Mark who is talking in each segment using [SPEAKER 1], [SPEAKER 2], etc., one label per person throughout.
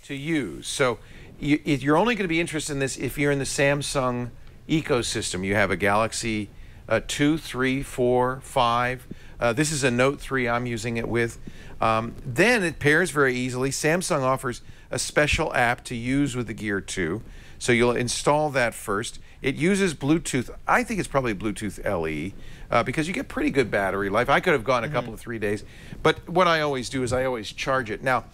[SPEAKER 1] to use. So you're only going to be interested in this if you're in the Samsung ecosystem. You have a Galaxy 2, 3, 4, 5. This is a Note 3 I'm using it with. Then it pairs very easily. Samsung offers a special app to use with the Gear 2. So you'll install that first. It uses Bluetooth. I think it's probably Bluetooth LE because you get pretty good battery life. I could have gone a couple of 3 days. But what I always do is I always charge it. Now,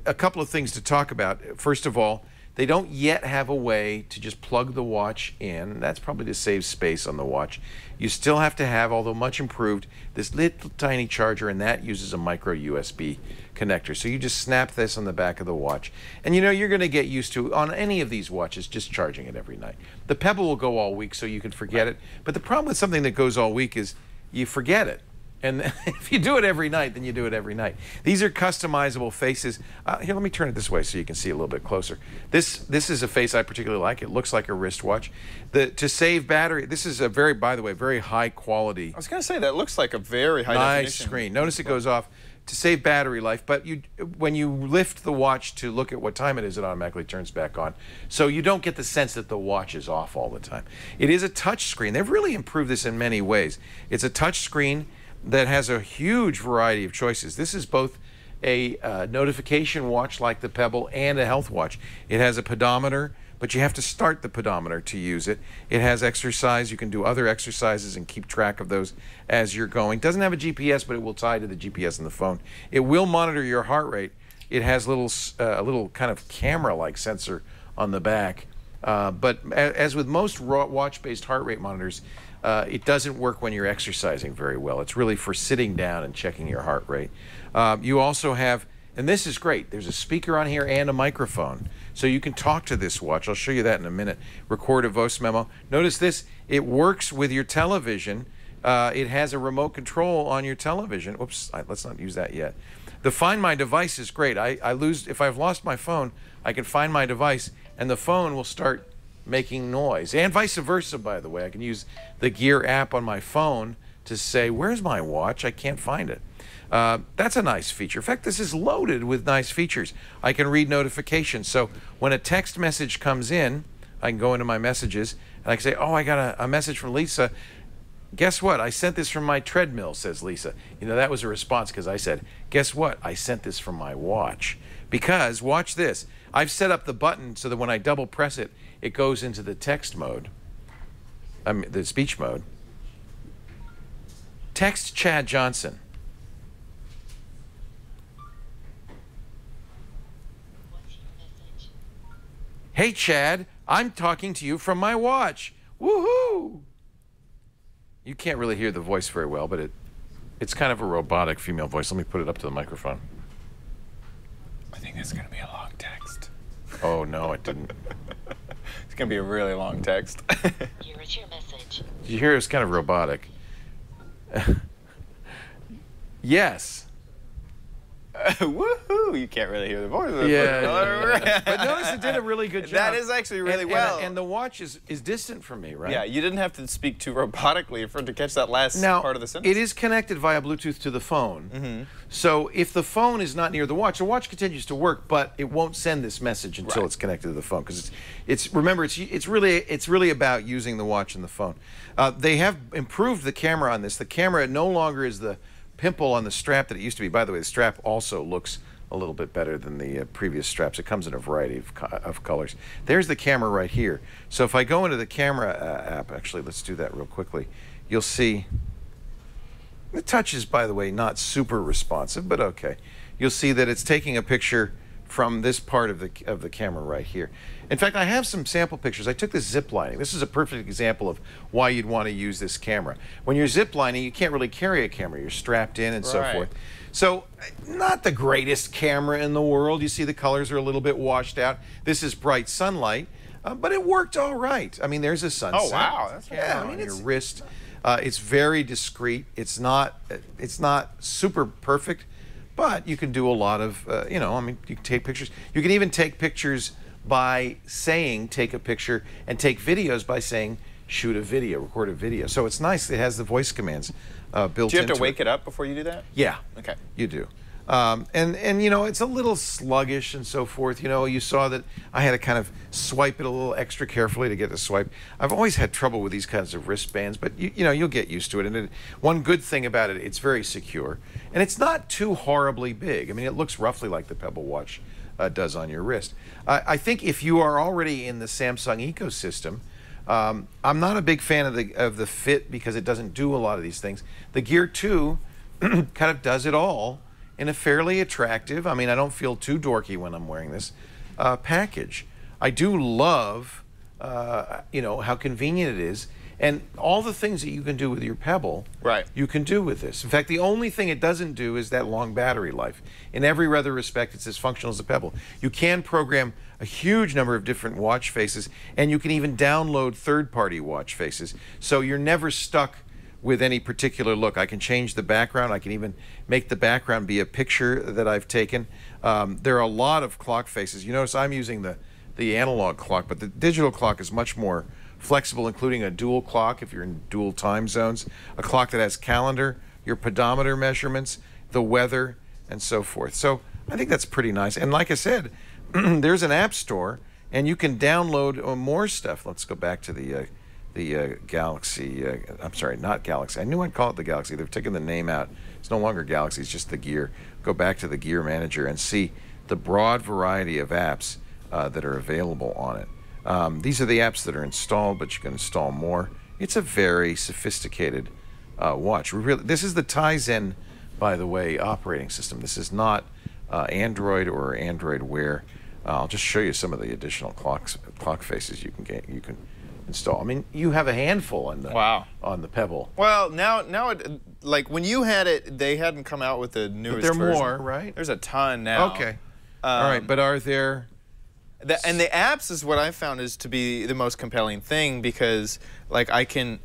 [SPEAKER 1] a couple of things to talk about. First of all, they don't yet have a way to just plug the watch in. That's probably to save space on the watch. You still have to have, although much improved, this little tiny charger, and that uses a micro USB connector. So you just snap this on the back of the watch. And you know, you're going to get used to, on any of these watches, just charging it every night. The Pebble will go all week, so you can forget it. But the problem with something that goes all week is you forget it. And if you do it every night, then you do it every night. These are customizable faces. Here, let me turn it this way so you can see a little bit closer. This is a face I particularly like. It looks like a wristwatch. To save battery, this is a very, by the way, very high quality.
[SPEAKER 2] I was going to say, that looks like a very high
[SPEAKER 1] nice
[SPEAKER 2] definition
[SPEAKER 1] screen. Notice it goes off to save battery life, but when you lift the watch to look at what time it is, it automatically turns back on. So you don't get the sense that the watch is off all the time. It is a touch screen. They've really improved this in many ways. It's a touch screen that has a huge variety of choices. This is both a notification watch like the Pebble and a health watch. It has a pedometer, but you have to start the pedometer to use it. It has exercise. You can do other exercises and keep track of those as you're going. It doesn't have a GPS, but it will tie to the GPS in the phone. It will monitor your heart rate. It has a little kind of camera-like sensor on the back. But as with most watch-based heart rate monitors, it doesn't work when you're exercising very well. It's really for sitting down and checking your heart rate. You also have, and this is great, there's a speaker on here and a microphone. So you can talk to this watch. I'll show you that in a minute. Record a voice memo. Notice this, it works with your television. It has a remote control on your television. Oops, let's not use that yet. The Find My Device is great. If I've lost my phone, I can find my device and the phone will start making noise, and vice versa, by the way. I can use the Gear app on my phone to say, where's my watch? I can't find it. That's a nice feature. In fact, this is loaded with nice features. I can read notifications. So when a text message comes in, I can go into my messages and I can say, oh, I got a message from Lisa. Guess what? I sent this from my treadmill, says Lisa. You know, that was a response because I said, guess what? I sent this from my watch. Because, watch this, I've set up the button so that when I double press it, it goes into the text mode, the speech mode. Text Chad Johnson. Hey Chad, I'm talking to you from my watch. Woohoo! You can't really hear the voice very well, but it's kind of a robotic female voice. Let me put it up to the microphone.
[SPEAKER 2] I think that's going to be a long text.
[SPEAKER 1] Oh, no, it didn't.
[SPEAKER 2] It's going to be a really long text.
[SPEAKER 3] Here is your message.
[SPEAKER 1] Did you hear it was kind of robotic? Yes.
[SPEAKER 2] Woohoo! You can't really hear the voice.
[SPEAKER 1] Yeah. But notice it did a really good job.
[SPEAKER 2] That is actually really well.
[SPEAKER 1] And the watch is distant from me, right?
[SPEAKER 2] Yeah, you didn't have to speak too robotically to catch that last part of the sentence.
[SPEAKER 1] It is connected via Bluetooth to the phone. So if the phone is not near the watch continues to work, but it won't send this message until it's connected to the phone. Because remember, it's really about using the watch and the phone. They have improved the camera on this. The camera no longer is the pimple on the strap that it used to be. By the way, the strap also looks a little bit better than the previous straps. It comes in a variety of colors. There's the camera right here. So if I go into the camera app, actually, let's do that real quickly. You'll see the touch is, by the way, not super responsive, but okay. You'll see that it's taking a picture from this part of the camera right here. In fact, I have some sample pictures. I took this zip lining. This is a perfect example of why you'd want to use this camera. When you're zip lining, you can't really carry a camera. You're strapped in and so forth. So, not the greatest camera in the world. You see the colors are a little bit washed out. This is bright sunlight, but it worked all right. I mean, there's a sunset.
[SPEAKER 2] Oh, wow. That's
[SPEAKER 1] on your wrist. It's very discreet. It's not super perfect, but you can do a lot of, you know, I mean, you can take pictures. You can even take pictures by saying, take a picture, and take videos by saying, shoot a video, record a video. So it's nice. It has the voice commands built into it.
[SPEAKER 2] Do you have to wake it up before you do that?
[SPEAKER 1] Yeah.
[SPEAKER 2] Okay.
[SPEAKER 1] You do. And you know, it's a little sluggish and so forth. You know, you saw that I had to kind of swipe it a little extra carefully to get the swipe. I've always had trouble with these kinds of wristbands, but you know, you'll get used to it. And one good thing about it, it's very secure, and it's not too horribly big. I mean, it looks roughly like the Pebble Watch does on your wrist. I think if you are already in the Samsung ecosystem, I'm not a big fan of the Fit because it doesn't do a lot of these things. The Gear 2 kind of does it all in a fairly attractive, I mean, I don't feel too dorky when I'm wearing this, package. I do love, you know, how convenient it is, and all the things that you can do with your Pebble,
[SPEAKER 2] right,
[SPEAKER 1] you can do with this. In fact, the only thing it doesn't do is that long battery life. In every other respect, it's as functional as a Pebble. You can program a huge number of different watch faces, and you can even download third-party watch faces, so you're never stuck with any particular look. I can change the background. I can even make the background be a picture that I've taken. There are a lot of clock faces. You notice I'm using the analog clock, but the digital clock is much more flexible, including a dual clock if you're in dual time zones, a clock that has calendar, your pedometer measurements, the weather, and so forth. So I think that's pretty nice. And like I said, there's an app store, and you can download more stuff. Let's go back to the Galaxy, I'm sorry, not Galaxy. I knew I'd call it the Galaxy. They've taken the name out. It's no longer Galaxy, it's just the Gear. Go back to the Gear Manager and see the broad variety of apps that are available on it. These are the apps that are installed, but you can install more. It's a very sophisticated watch. This is the Tizen, by the way, operating system. This is not Android or Android Wear. I'll just show you some of the additional clock faces you can install. I mean, you have a handful on the on the Pebble.
[SPEAKER 2] Well, now it, like when you had it, they hadn't come out with the newest
[SPEAKER 1] version. There are
[SPEAKER 2] version.
[SPEAKER 1] more, right?
[SPEAKER 2] There's a ton now.
[SPEAKER 1] Okay. All right, but are there?
[SPEAKER 2] And the apps is what I found is to be the most compelling thing, because like I can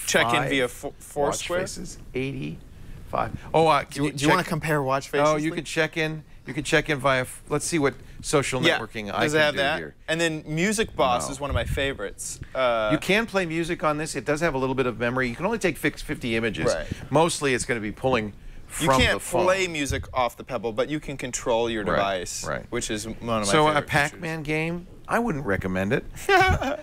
[SPEAKER 2] check in via Foursquare.
[SPEAKER 1] Watch faces, 85. Oh,
[SPEAKER 2] do you want to compare watch faces?
[SPEAKER 1] Oh, you can check in. You can check in via. Let's see what social networking I can do here.
[SPEAKER 2] And then Music Boss is one of my favorites.
[SPEAKER 1] You can play music on this. It does have a little bit of memory. You can only take 50 images.
[SPEAKER 2] Right.
[SPEAKER 1] Mostly, it's going to be pulling from the phone.
[SPEAKER 2] You can't play music off the Pebble, but you can control your device, which is one of my favorite
[SPEAKER 1] So a Pac-Man game, I wouldn't recommend it,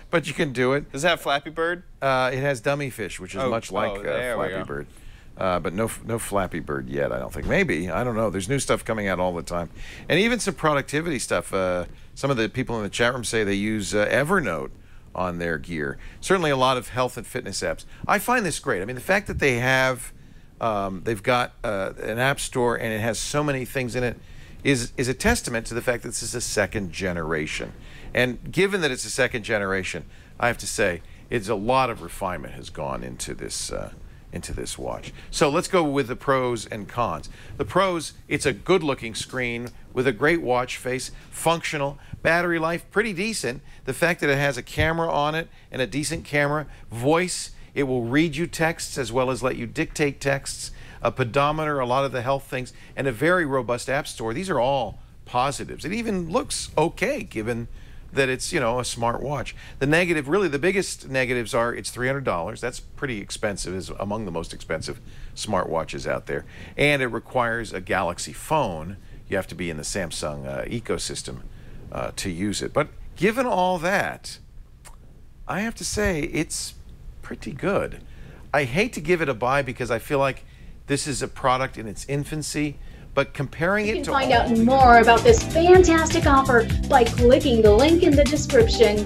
[SPEAKER 1] but you can do it.
[SPEAKER 2] Does it have Flappy Bird?
[SPEAKER 1] It has Dummy Fish, which is much like Flappy Bird. But no Flappy Bird yet, I don't think. Maybe, I don't know. There's new stuff coming out all the time. And even some productivity stuff. Some of the people in the chat room say they use Evernote on their Gear. Certainly a lot of health and fitness apps. I find this great. I mean, the fact that they have, they've got an app store and it has so many things in it is a testament to the fact that this is a second generation. And given that it's a second generation, I have to say, it's a lot of refinement has gone into this watch. So let's go with the pros and cons. The pros, it's a good-looking screen with a great watch face, functional, battery life, pretty decent. The fact that it has a camera on it and a decent camera, voice, it will read you texts as well as let you dictate texts, a pedometer, a lot of the health things, and a very robust app store. These are all positives. It even looks okay given that it's, you know, a smart watch. The negative, really the biggest negatives are it's $300. That's pretty expensive, is among the most expensive smartwatches out there. And it requires a Galaxy phone. You have to be in the Samsung ecosystem to use it. But given all that, I have to say it's pretty good. I hate to give it a buy because I feel like this is a product in its infancy. But comparing it to...
[SPEAKER 4] You can find out more about this fantastic offer by clicking the link in the description.